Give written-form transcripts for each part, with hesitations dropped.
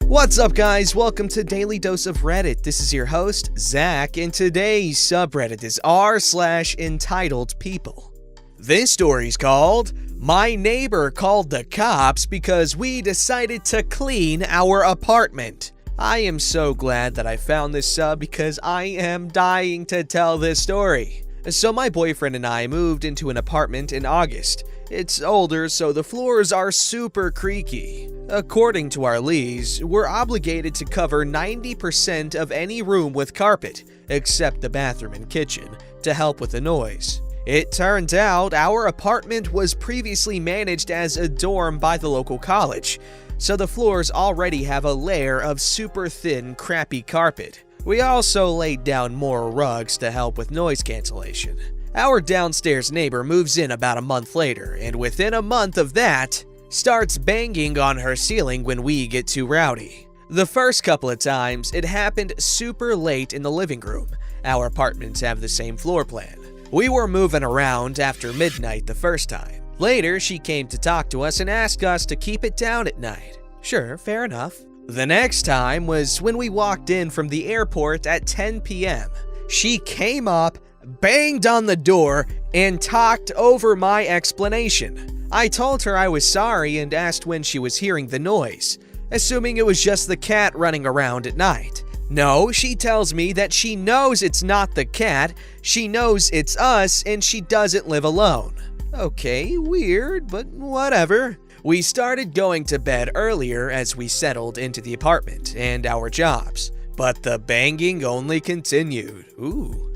What's up, guys? Welcome to Daily Dose of Reddit. This is your host, Zach, and today's subreddit is r/EntitledPeople. This story's called, My Neighbor Called the Cops Because We Decided to Clean Our Apartment. I am so glad that I found this sub because I am dying to tell this story. So my boyfriend and I moved into an apartment in August. It's older, so the floors are super creaky. According to our lease, we're obligated to cover 90% of any room with carpet, except the bathroom and kitchen, to help with the noise. It turns out our apartment was previously managed as a dorm by the local college, so the floors already have a layer of super thin, crappy carpet. We also laid down more rugs to help with noise cancellation. Our downstairs neighbor moves in about a month later, and within a month of that, starts banging on her ceiling when we get too rowdy. The first couple of times, it happened super late in the living room. Our apartments have the same floor plan. We were moving around after midnight the first time. Later, she came to talk to us and asked us to keep it down at night. Sure, fair enough. The next time was when we walked in from the airport at 10 p.m. She came up, banged on the door, and talked over my explanation. I told her I was sorry and asked when she was hearing the noise, assuming it was just the cat running around at night. No, she tells me that she knows it's not the cat, she knows it's us, and she doesn't live alone. Okay, weird, but whatever. We started going to bed earlier as we settled into the apartment and our jobs, but the banging only continued.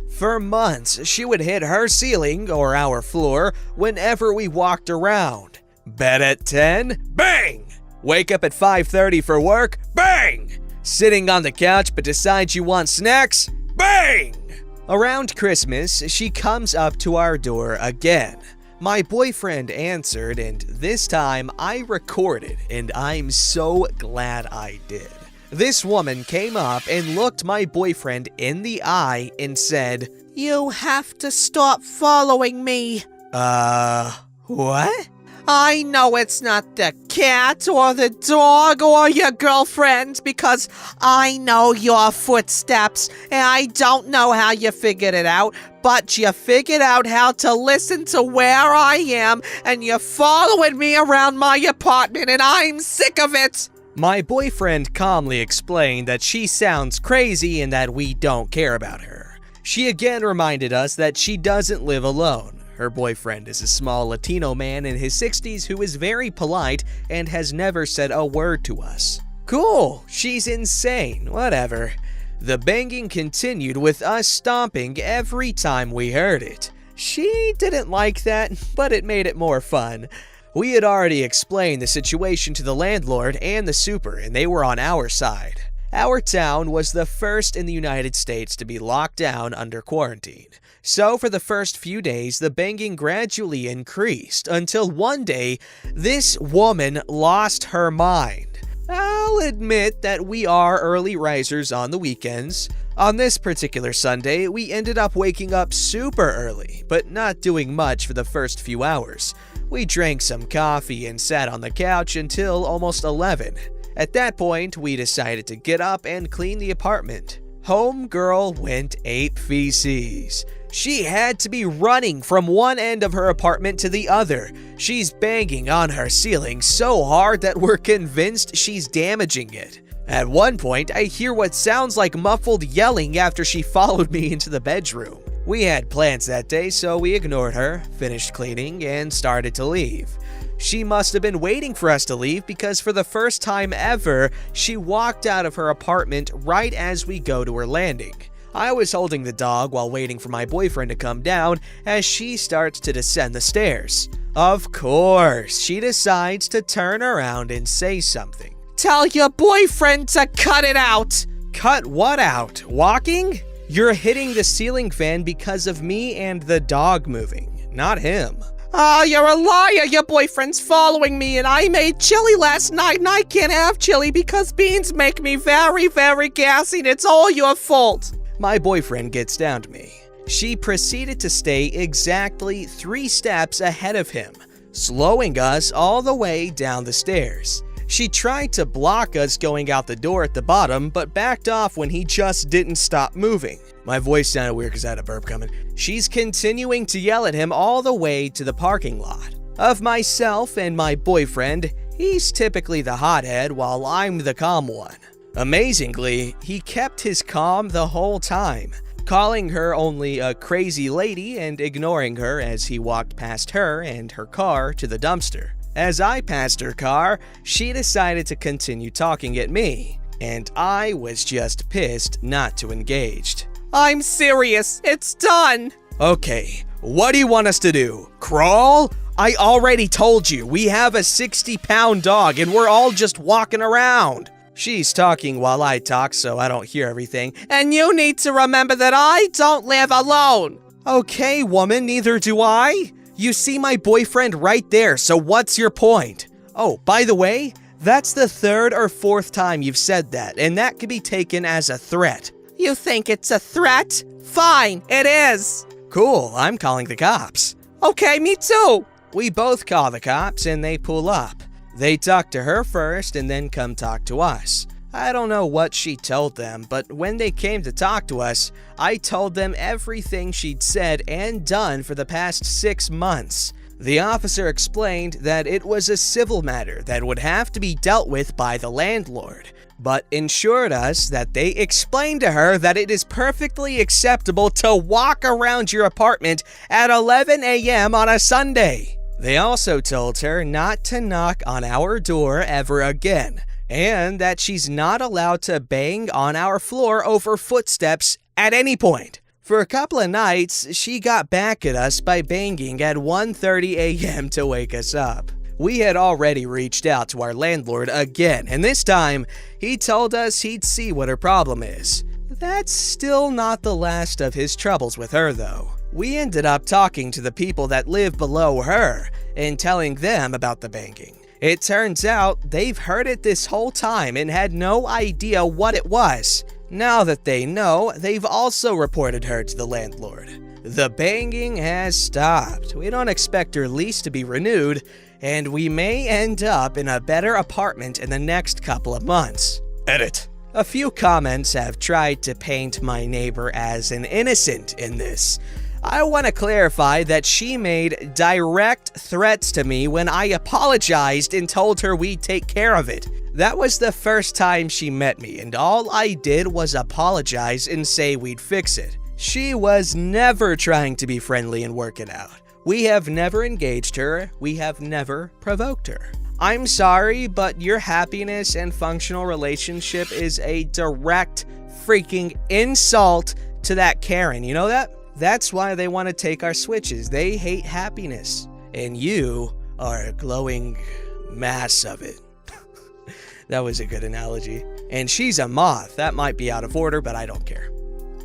For months, she would hit her ceiling or our floor whenever we walked around. Bed at 10? Bang! Wake up at 5:30 for work? Bang! Sitting on the couch but decides you want snacks? Bang! Around Christmas, she comes up to our door again. My boyfriend answered, and this time I recorded, and I'm so glad I did. This woman came up and looked my boyfriend in the eye and said, "You have to stop following me." What? I know it's not the cat or the dog or your girlfriend because I know your footsteps and I don't know how you figured it out, but you figured out how to listen to where I am and you're following me around my apartment and I'm sick of it. My boyfriend calmly explained that she sounds crazy and that we don't care about her. She again reminded us that she doesn't live alone. Her boyfriend is a small Latino man in his 60s who is very polite and has never said a word to us. Cool, she's insane, whatever. The banging continued with us stomping every time we heard it. She didn't like that, but it made it more fun. We had already explained the situation to the landlord and the super, and they were on our side. Our town was the first in the United States to be locked down under quarantine. So for the first few days, the banging gradually increased until one day, this woman lost her mind. I'll admit that we are early risers on the weekends. On this particular Sunday, we ended up waking up super early, but not doing much for the first few hours. We drank some coffee and sat on the couch until almost 11. At that point, we decided to get up and clean the apartment. Homegirl went ape feces. She had to be running from one end of her apartment to the other. She's banging on her ceiling so hard that we're convinced she's damaging it. At one point, I hear what sounds like muffled yelling after she followed me into the bedroom. We had plans that day, so we ignored her, finished cleaning, and started to leave. She must have been waiting for us to leave because for the first time ever, she walked out of her apartment right as we go to her landing. I was holding the dog while waiting for my boyfriend to come down as she starts to descend the stairs. Of course, she decides to turn around and say something. "Tell your boyfriend to cut it out!" Cut what out? Walking? You're hitting the ceiling fan because of me and the dog moving, not him. You're a liar. Your boyfriend's following me and I made chili last night and I can't have chili because beans make me very, very gassy and it's all your fault. My boyfriend gets down to me. She proceeded to stay exactly 3 steps ahead of him, slowing us all the way down the stairs. She tried to block us going out the door at the bottom, but backed off when he just didn't stop moving. My voice sounded weird because I had a burp coming. She's continuing to yell at him all the way to the parking lot. Of myself and my boyfriend, he's typically the hothead while I'm the calm one. Amazingly, he kept his calm the whole time, calling her only a crazy lady and ignoring her as he walked past her and her car to the dumpster. As I passed her car, she decided to continue talking at me, and I was just pissed not to engage. I'm serious, it's done! Okay, what do you want us to do? Crawl? I already told you, we have a 60-pound dog and we're all just walking around. She's talking while I talk so I don't hear everything. And you need to remember that I don't live alone. Okay, woman, neither do I. You see my boyfriend right there, so what's your point? Oh, by the way, that's the third or fourth time you've said that, and that could be taken as a threat. You think it's a threat? Fine, it is. Cool, I'm calling the cops. Okay, me too. We both call the cops and they pull up. They talk to her first and then come talk to us. I don't know what she told them, but when they came to talk to us, I told them everything she'd said and done for the past 6 months. The officer explained that it was a civil matter that would have to be dealt with by the landlord, but assured us that they explained to her that it is perfectly acceptable to walk around your apartment at 11 a.m. on a Sunday. They also told her not to knock on our door ever again, and that she's not allowed to bang on our floor over footsteps at any point. For a couple of nights, she got back at us by banging at 1:30 a.m. to wake us up. We had already reached out to our landlord again, and this time, he told us he'd see what her problem is. That's still not the last of his troubles with her, though. We ended up talking to the people that live below her and telling them about the banging. It turns out they've heard it this whole time and had no idea what it was. Now that they know, they've also reported her to the landlord. The banging has stopped. We don't expect her lease to be renewed, and we may end up in a better apartment in the next couple of months. Edit. A few comments have tried to paint my neighbor as an innocent in this. I want to clarify that she made direct threats to me when I apologized and told her we'd take care of it. That was the first time she met me, and all I did was apologize and say we'd fix it. She was never trying to be friendly and work it out. We have never engaged her, we have never provoked her. I'm sorry, but your happiness and functional relationship is a direct freaking insult to that Karen, you know that? That's why they want to take our switches. They hate happiness, and you are a glowing mass of it. That was a good analogy. And she's a moth. That might be out of order, but I don't care.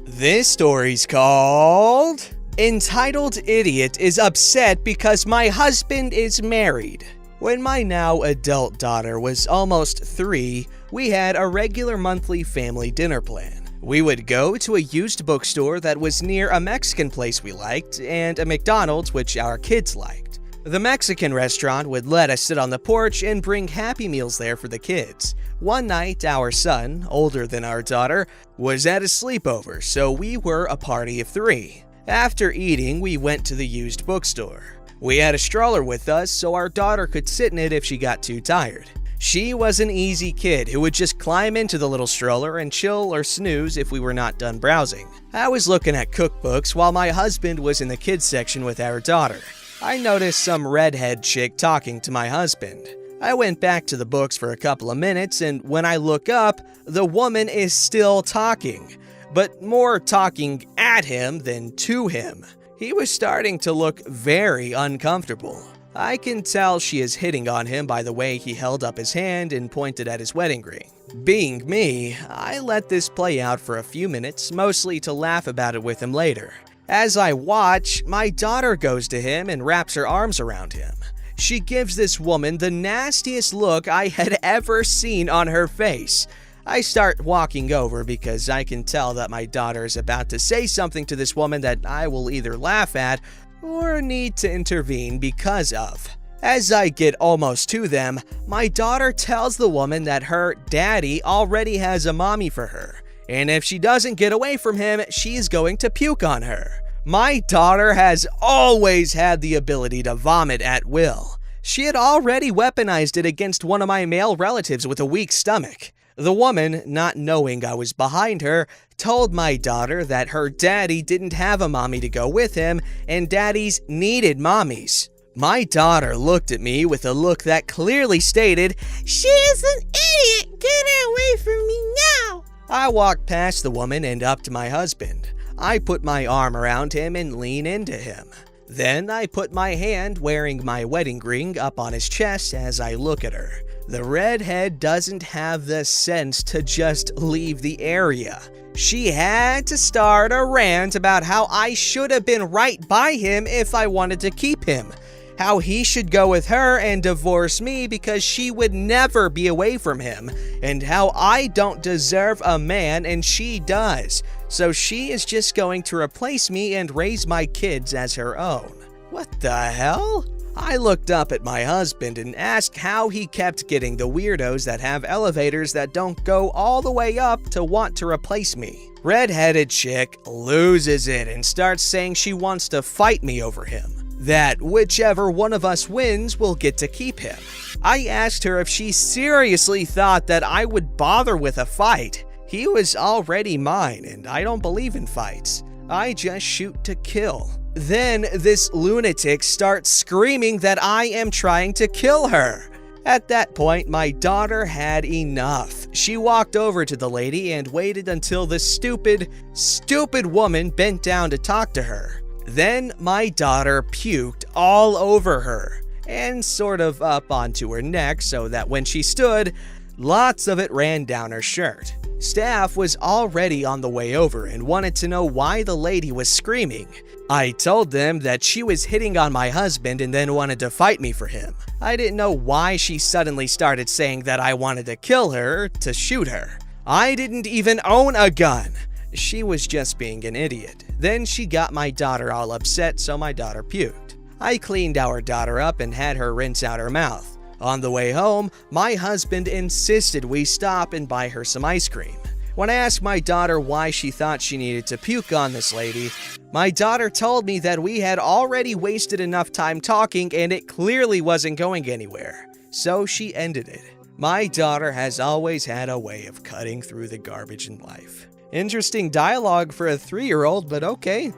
This story's called Entitled Idiot is Upset Because My Husband is Married. When my now adult daughter was almost 3, we had a regular monthly family dinner plan. We would go to a used bookstore that was near a Mexican place we liked and a McDonald's which our kids liked. The Mexican restaurant would let us sit on the porch and bring Happy Meals there for the kids. One night, our son, older than our daughter, was at a sleepover, so we were a party of 3. After eating, we went to the used bookstore. We had a stroller with us so our daughter could sit in it if she got too tired. She was an easy kid who would just climb into the little stroller and chill or snooze if we were not done browsing. I was looking at cookbooks while my husband was in the kids section with our daughter. I noticed some redhead chick talking to my husband. I went back to the books for a couple of minutes, and when I look up, the woman is still talking, but more talking at him than to him. He was starting to look very uncomfortable. I can tell she is hitting on him by the way he held up his hand and pointed at his wedding ring. Being me, I let this play out for a few minutes, mostly to laugh about it with him later. As I watch, my daughter goes to him and wraps her arms around him. She gives this woman the nastiest look I had ever seen on her face. I start walking over because I can tell that my daughter is about to say something to this woman that I will either laugh at or need to intervene because of. As I get almost to them, my daughter tells the woman that her daddy already has a mommy for her, and if she doesn't get away from him, she's going to puke on her. My daughter has always had the ability to vomit at will. She had already weaponized it against one of my male relatives with a weak stomach. The woman, not knowing I was behind her, told my daughter that her daddy didn't have a mommy to go with him, and daddies needed mommies. My daughter looked at me with a look that clearly stated, She is an idiot! Get her away from me now! I walked past the woman and up to my husband. I put my arm around him and lean into him. Then I put my hand, wearing my wedding ring, up on his chest as I look at her. The redhead doesn't have the sense to just leave the area. She had to start a rant about how I should have been right by him if I wanted to keep him. How he should go with her and divorce me because she would never be away from him, and how I don't deserve a man and she does, so she is just going to replace me and raise my kids as her own. What the hell? I looked up at my husband and asked how he kept getting the weirdos that have elevators that don't go all the way up to want to replace me. Red-headed chick loses it and starts saying she wants to fight me over him. That whichever one of us wins will get to keep him. I asked her if she seriously thought that I would bother with a fight. He was already mine, and I don't believe in fights. I just shoot to kill. Then this lunatic starts screaming that I am trying to kill her. At that point, my daughter had enough. She walked over to the lady and waited until the stupid woman bent down to talk to her. Then my daughter puked all over her and sort of up onto her neck so that when she stood, lots of it ran down her shirt. Staff was already on the way over and wanted to know why the lady was screaming. I told them that she was hitting on my husband and then wanted to fight me for him. I didn't know why she suddenly started saying that I wanted to kill her to shoot her. I didn't even own a gun. She was just being an idiot. Then she got my daughter all upset, so my daughter puked. I cleaned our daughter up and had her rinse out her mouth. On the way home, my husband insisted we stop and buy her some ice cream. When I asked my daughter why she thought she needed to puke on this lady, my daughter told me that we had already wasted enough time talking and it clearly wasn't going anywhere. So she ended it. My daughter has always had a way of cutting through the garbage in life. Interesting dialogue for a 3-year-old, but okay.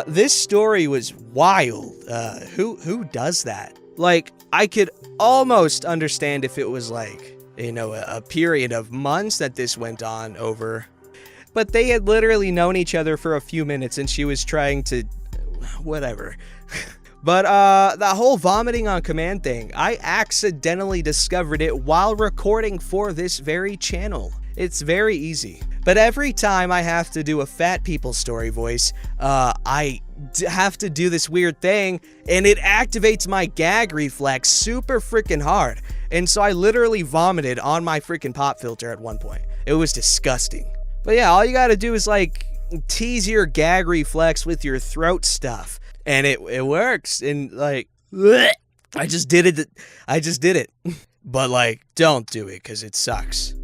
This story was wild. Who does that? Like, I could almost understand if it was like, a period of months that this went on over. But they had literally known each other for a few minutes and she was trying to... whatever. But the whole vomiting on command thing, I accidentally discovered it while recording for this very channel. It's very easy. But every time I have to do a fat people story voice, I have to do this weird thing, and it activates my gag reflex super freaking hard. And so I literally vomited on my freaking pop filter at one point. It was disgusting. But yeah, all you gotta do is like tease your gag reflex with your throat stuff, and it works. And like, I just did it. But like, don't do it because it sucks.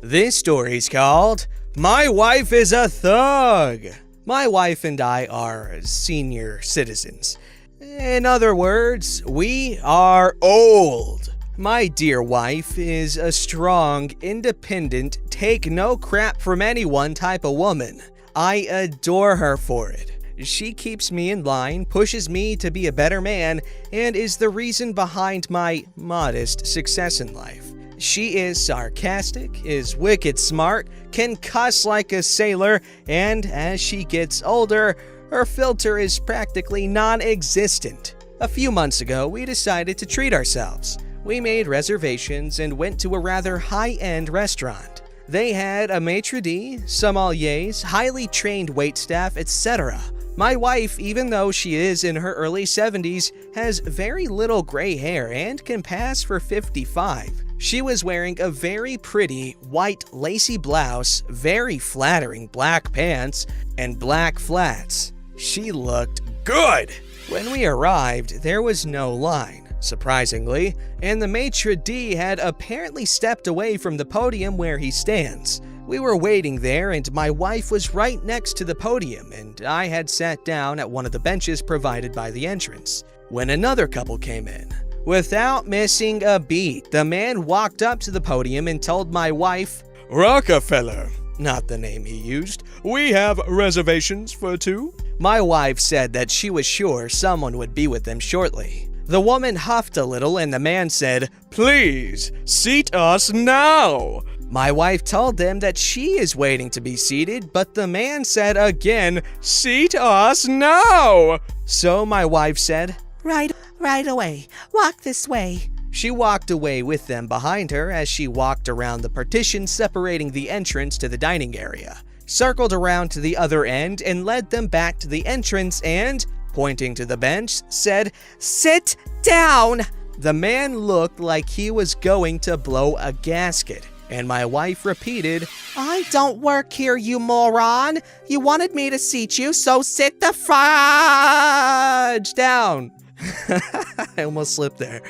This story's called My Wife is a Thug. My wife and I are senior citizens. In other words, we are old. My dear wife is a strong, independent, take no crap from anyone type of woman. I adore her for it. She keeps me in line, pushes me to be a better man, and is the reason behind my modest success in life. She is sarcastic, is wicked smart, can cuss like a sailor, and as she gets older, her filter is practically non-existent. A few months ago, we decided to treat ourselves. We made reservations and went to a rather high-end restaurant. They had a maitre d', sommeliers, highly trained waitstaff, etc. My wife, even though she is in her early 70s, has very little gray hair and can pass for 55. She was wearing a very pretty white lacy blouse, very flattering black pants, and black flats. She looked good! When we arrived, there was no line. surprisingly, and the maitre d' had apparently stepped away from the podium where he stands. We were waiting there, and my wife was right next to the podium, and I had sat down at one of the benches provided by the entrance, when another couple came in. Without missing a beat, the man walked up to the podium and told my wife, "Rockefeller," not the name he used, "we have reservations for two." My wife said that she was sure someone would be with them shortly. The woman huffed a little and the man said, "Please, seat us now." My wife told them that she is waiting to be seated, but the man said again, "Seat us now." So my wife said, Right away. Walk this way." She walked away with them behind her as she walked around the partition separating the entrance to the dining area, circled around to the other end and led them back to the entrance and, pointing to the bench, said, "Sit down." The man looked like he was going to blow a gasket, and my wife repeated, "I don't work here, you moron. You wanted me to seat you, so sit the fudge down." I almost slipped there.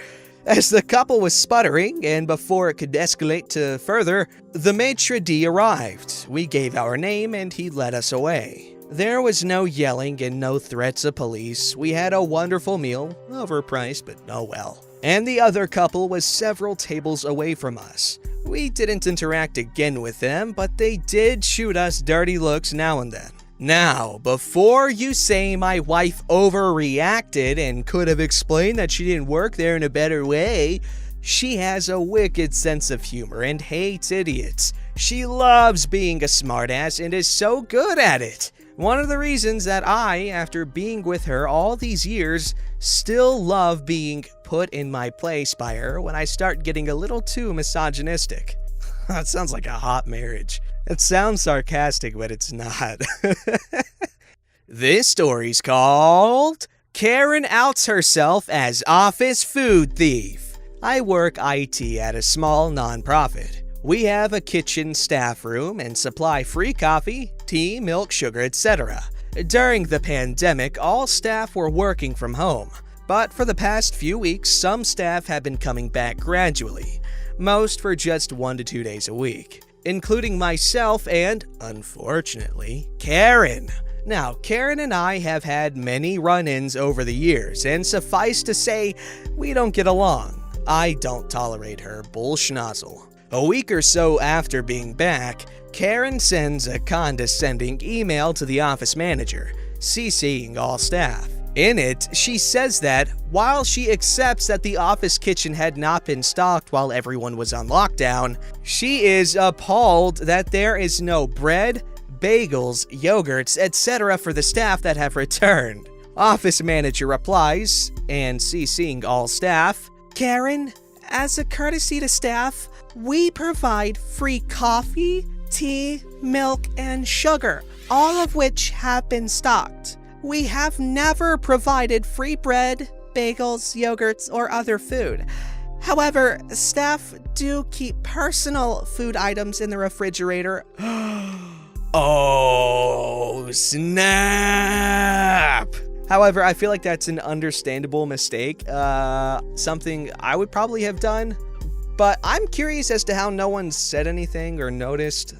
As the couple was sputtering, and before it could escalate to further, the maitre d' arrived. We gave our name, and he led us away. There was no yelling and no threats of police. We had a wonderful meal, overpriced, but oh well. And the other couple was several tables away from us. We didn't interact again with them, but they did shoot us dirty looks now and then. Now, before you say my wife overreacted and could have explained that she didn't work there in a better way, she has a wicked sense of humor and hates idiots. She loves being a smartass and is so good at it. One of the reasons that I, after being with her all these years, still love being put in my place by her when I start getting a little too misogynistic. That sounds like a hot marriage. It sounds sarcastic, but it's not. This story's called Karen Outs Herself as Office Food Thief. I work IT at a small nonprofit. We have a kitchen staff room and supply free coffee, tea, milk, sugar, etc. During the pandemic, all staff were working from home. But for the past few weeks, some staff have been coming back gradually. Most for just 1 to 2 days a week, including myself and, unfortunately, Karen. Now, Karen and I have had many run-ins over the years, and suffice to say, we don't get along. I don't tolerate her bullschnozzle. A week or so after being back, Karen sends a condescending email to the office manager, CCing all staff. In it, she says that, while she accepts that the office kitchen had not been stocked while everyone was on lockdown, she is appalled that there is no bread, bagels, yogurts, etc. for the staff that have returned. Office manager replies, and CCing all staff, "Karen, as a courtesy to staff, we provide free coffee, tea, milk, and sugar, all of which have been stocked. We have never provided free bread, bagels, yogurts, or other food. However, staff do keep personal food items in the refrigerator." Oh, snap! However, I feel like that's an understandable mistake, something I would probably have done, but I'm curious as to how no one said anything or noticed,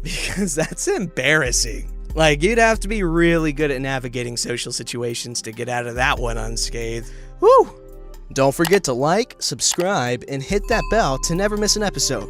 because that's embarrassing. Like, you'd have to be really good at navigating social situations to get out of that one unscathed. Woo! Don't forget to like, subscribe, and hit that bell to never miss an episode.